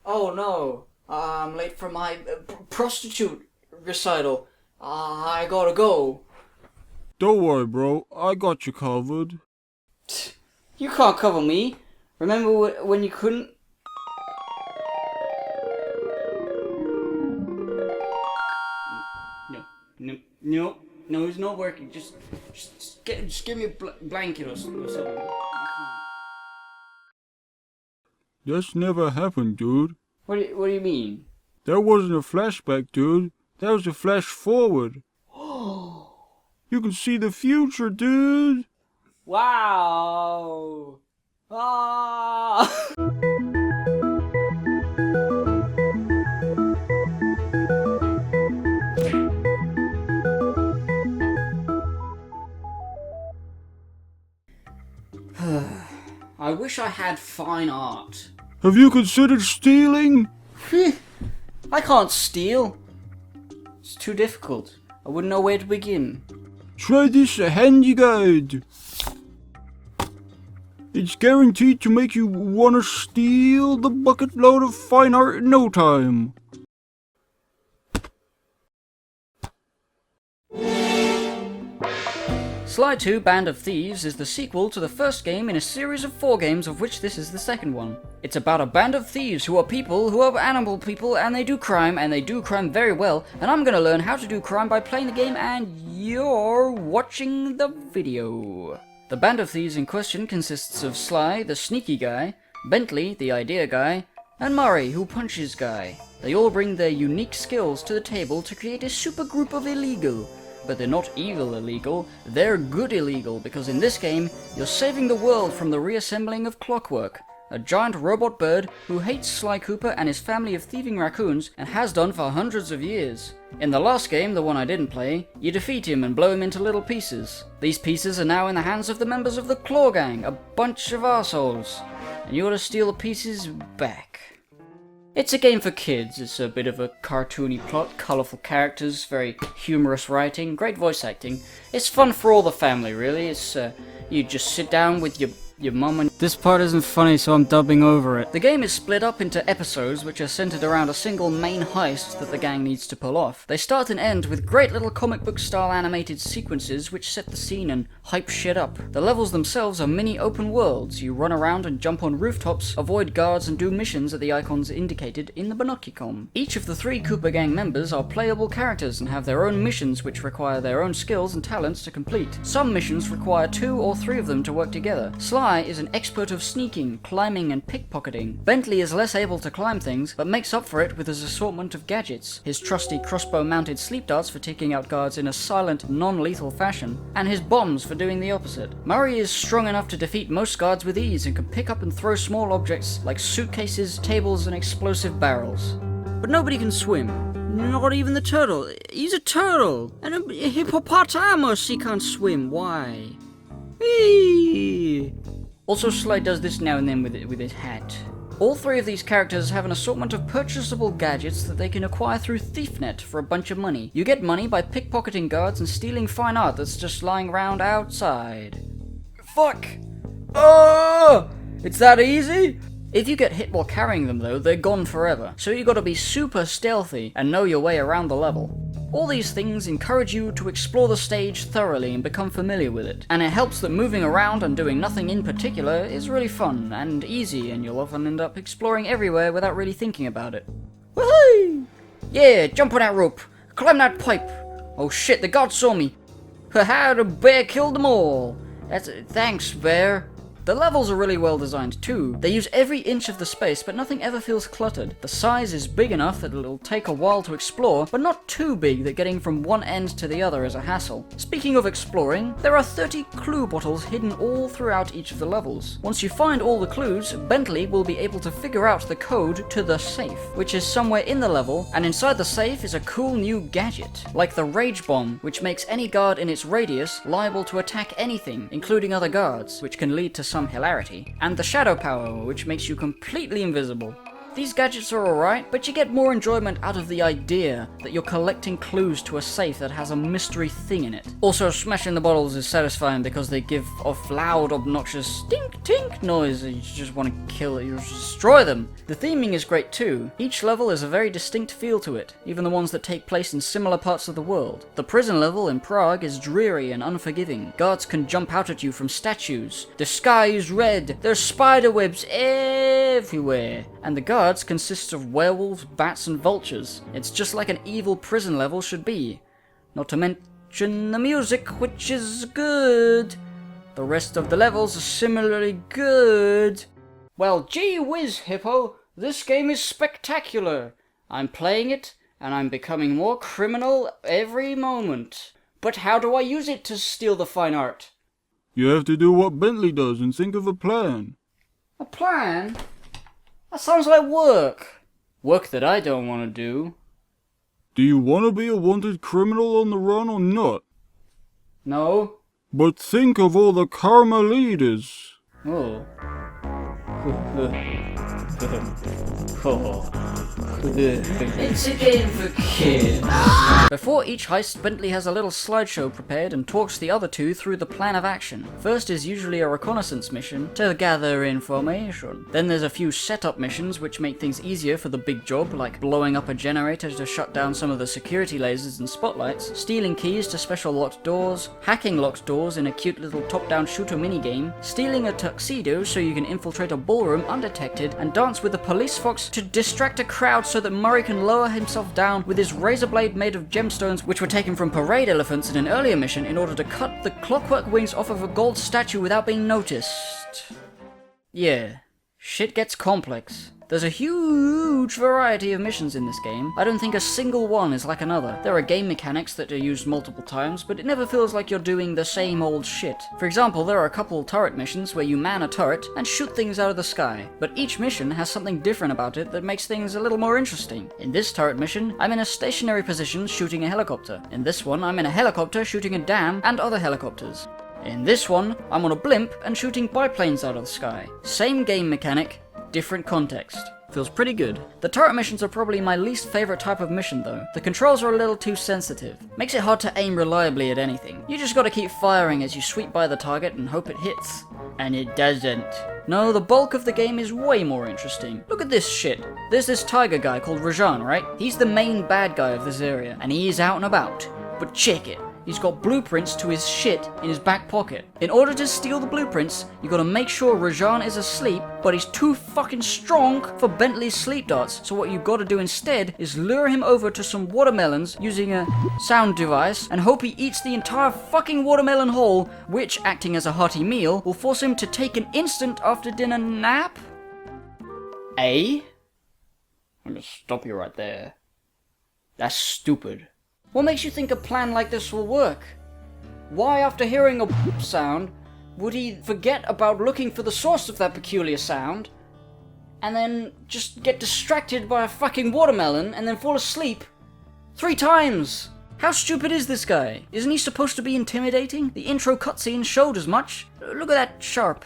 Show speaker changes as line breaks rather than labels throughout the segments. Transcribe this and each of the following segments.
Oh no, I'm late for my prostitute recital. I gotta go.
Don't worry, bro. I got you covered.
You can't cover me. Remember when you couldn't? No, it's not working. Just give me a blanket or something.
That's never happened, dude.
What do you mean?
That wasn't a flashback, dude. That was a flash forward. You can see the future, dude.
Wow. Ah. I wish I had fine art.
Have you considered stealing?
I can't steal. It's too difficult. I wouldn't know where to begin.
Try this handy guide. It's guaranteed to make you wanna steal the bucket load of fine art in no time.
Sly 2 Band of Thieves is the sequel to the first game in a series of 4 games, of which this is the second one. It's about a band of thieves who are people who are animal people, and they do crime very well, and I'm gonna learn how to do crime by playing the game, and you're watching the video. The band of thieves in question consists of Sly, the sneaky guy, Bentley, the idea guy, and Murray, who punches guy. They all bring their unique skills to the table to create a super group of illegal. But they're not evil illegal, they're good illegal, because in this game, you're saving the world from the reassembling of Clockwork, a giant robot bird who hates Sly Cooper and his family of thieving raccoons, and has done for hundreds of years. In the last game, the one I didn't play, you defeat him and blow him into little pieces. These pieces are now in the hands of the members of the Claw Gang, a bunch of assholes, and you ought to steal the pieces back. It's a game for kids. It's a bit of a cartoony plot, colourful characters, very humorous writing, great voice acting. It's fun for all the family, really. It's you just sit down with your mum and... This part isn't funny, so I'm dubbing over it. The game is split up into episodes which are centered around a single main heist that the gang needs to pull off. They start and end with great little comic book style animated sequences which set the scene and hype shit up. The levels themselves are mini open worlds. You run around and jump on rooftops, avoid guards and do missions at the icons indicated in the Binocucom. Each of the 3 Cooper Gang members are playable characters and have their own missions which require their own skills and talents to complete. Some missions require 2 or 3 of them to work together. Sly is an expert of sneaking, climbing and pickpocketing. Bentley is less able to climb things, but makes up for it with his assortment of gadgets, his trusty crossbow-mounted sleep darts for taking out guards in a silent, non-lethal fashion, and his bombs for doing the opposite. Murray is strong enough to defeat most guards with ease and can pick up and throw small objects like suitcases, tables and explosive barrels. But nobody can swim. Not even the turtle. He's a turtle! And a hippopotamus, he can't swim. Why? Whee! Also, Sly does this now and then with his hat. All 3 of these characters have an assortment of purchasable gadgets that they can acquire through ThiefNet for a bunch of money. You get money by pickpocketing guards and stealing fine art that's just lying around outside. Fuck! Oh! It's that easy? If you get hit while carrying them though, they're gone forever. So you gotta be super stealthy and know your way around the level. All these things encourage you to explore the stage thoroughly and become familiar with it. And it helps that moving around and doing nothing in particular is really fun and easy, and you'll often end up exploring everywhere without really thinking about it. Woohoo! Yeah, jump on that rope. Climb that pipe. Oh shit, the guards saw me. Haha, the bear killed them all. Thanks, bear. The levels are really well designed too. They use every inch of the space, but nothing ever feels cluttered. The size is big enough that it'll take a while to explore, but not too big that getting from one end to the other is a hassle. Speaking of exploring, there are 30 clue bottles hidden all throughout each of the levels. Once you find all the clues, Bentley will be able to figure out the code to the safe, which is somewhere in the level, and inside the safe is a cool new gadget, like the Rage Bomb, which makes any guard in its radius liable to attack anything, including other guards, which can lead to some hilarity, and the Shadow Power, which makes you completely invisible. These gadgets are alright, but you get more enjoyment out of the idea that you're collecting clues to a safe that has a mystery thing in it. Also, smashing the bottles is satisfying because they give off loud, obnoxious tink-tink noise and you just want to kill it, you just destroy them. The theming is great too. Each level has a very distinct feel to it, even the ones that take place in similar parts of the world. The prison level in Prague is dreary and unforgiving. Guards can jump out at you from statues. The sky is red. There's spider webs everywhere. And the guards consist of werewolves, bats, and vultures. It's just like an evil prison level should be. Not to mention the music, which is good. The rest of the levels are similarly good. Well, gee whiz, Hippo, this game is spectacular. I'm playing it, and I'm becoming more criminal every moment. But how do I use it to steal the fine art?
You have to do what Bentley does and think of a plan.
A plan? That sounds like work. Work that I don't want to do.
Do you want to be a wanted criminal on the run or not?
No.
But think of all the karma leaders.
Oh. It's a game for kids. Before each heist, Bentley has a little slideshow prepared and talks the other two through the plan of action. First is usually a reconnaissance mission to gather information. Then there's a few setup missions which make things easier for the big job, like blowing up a generator to shut down some of the security lasers and spotlights, stealing keys to special locked doors, hacking locked doors in a cute little top-down shooter minigame, stealing a tuxedo so you can infiltrate a ballroom undetected and dance with a police fox to distract a crowd so that Murray can lower himself down with his razor blade made of gemstones which were taken from parade elephants in an earlier mission in order to cut the clockwork wings off of a gold statue without being noticed. Yeah, shit gets complex. There's a huge variety of missions in this game. I don't think a single one is like another. There are game mechanics that are used multiple times, but it never feels like you're doing the same old shit. For example, there are a couple turret missions where you man a turret and shoot things out of the sky, but each mission has something different about it that makes things a little more interesting. In this turret mission, I'm in a stationary position shooting a helicopter. In this one, I'm in a helicopter shooting a dam and other helicopters. In this one, I'm on a blimp and shooting biplanes out of the sky. Same game mechanic, different context. Feels pretty good. The turret missions are probably my least favorite type of mission though. The controls are a little too sensitive. Makes it hard to aim reliably at anything. You just gotta keep firing as you sweep by the target and hope it hits. And it doesn't. No, the bulk of the game is way more interesting. Look at this shit. There's this tiger guy called Rajan, right? He's the main bad guy of this area, and he is out and about. But check it. He's got blueprints to his shit in his back pocket. In order to steal the blueprints, you gotta make sure Rajan is asleep, but he's too fucking strong for Bentley's sleep darts. So what you gotta do instead is lure him over to some watermelons using a sound device and hope he eats the entire fucking watermelon whole, which, acting as a hearty meal, will force him to take an instant after dinner nap? I'm gonna stop you right there. That's stupid. What makes you think a plan like this will work? Why, after hearing a sound, would he forget about looking for the source of that peculiar sound, and then just get distracted by a fucking watermelon and then fall asleep 3 times? How stupid is this guy? Isn't he supposed to be intimidating? The intro cutscene showed as much. Look at that sharp.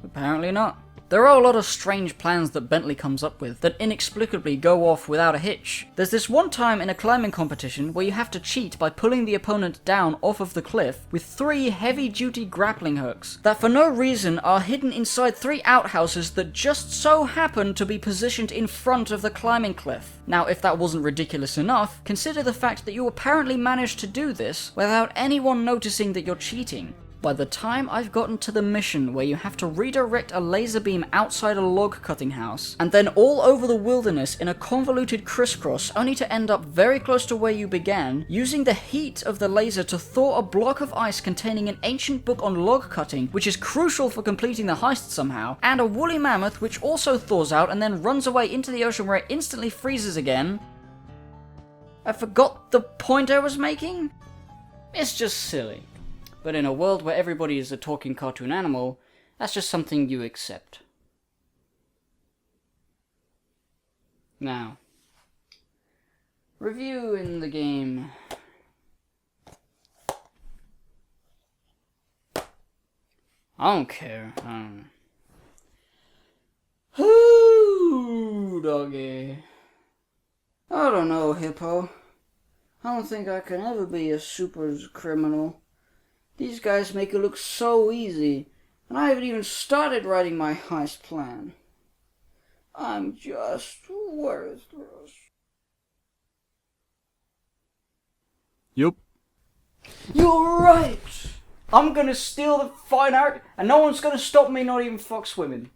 Apparently not. There are a lot of strange plans that Bentley comes up with that inexplicably go off without a hitch. There's this one time in a climbing competition where you have to cheat by pulling the opponent down off of the cliff with 3 heavy-duty grappling hooks that for no reason are hidden inside 3 outhouses that just so happen to be positioned in front of the climbing cliff. Now, if that wasn't ridiculous enough, consider the fact that you apparently managed to do this without anyone noticing that you're cheating. By the time I've gotten to the mission where you have to redirect a laser beam outside a log cutting house, and then all over the wilderness in a convoluted crisscross only to end up very close to where you began, using the heat of the laser to thaw a block of ice containing an ancient book on log cutting, which is crucial for completing the heist somehow, and a woolly mammoth which also thaws out and then runs away into the ocean where it instantly freezes again. I forgot the point I was making? It's just silly. But in a world where everybody is a talking cartoon animal, that's just something you accept. Now, reviewing the game. I don't care. doggy. I don't know, Hippo. I don't think I can ever be a super criminal. These guys make it look so easy, and I haven't even started writing my heist plan. I'm just worthless.
Yup.
You're right! I'm gonna steal the fine art, and no one's gonna stop me, not even Fox Women.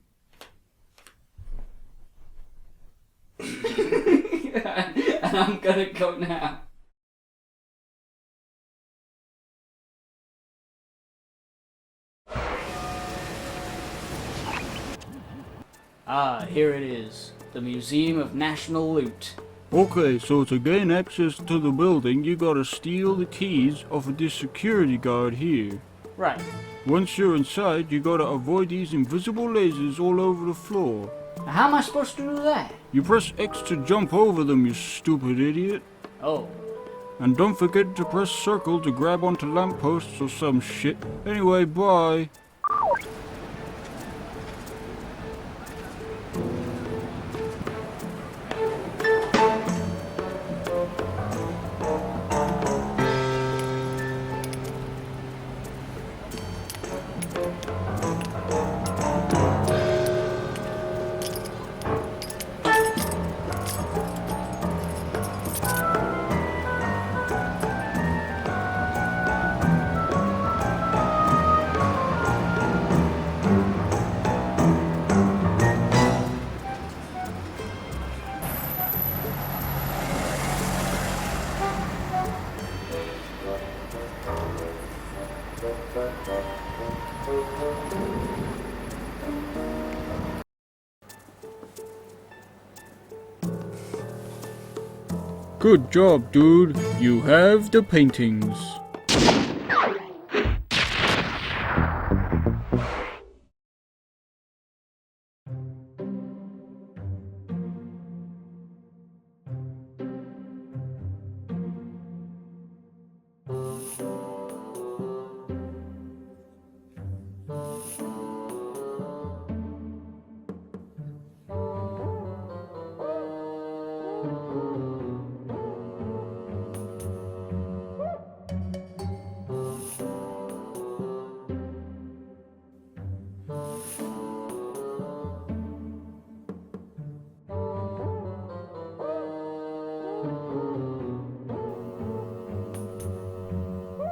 And I'm gonna go now. Ah, here it is. The Museum of National Loot.
Okay, so to gain access to the building, you gotta steal the keys off of this security guard here.
Right.
Once you're inside, you gotta avoid these invisible lasers all over the floor.
Now how am I supposed to do that?
You press X to jump over them, you stupid idiot.
Oh.
And don't forget to press circle to grab onto lampposts or some shit. Anyway, bye. Good job, dude. You have the paintings.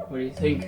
What do you think?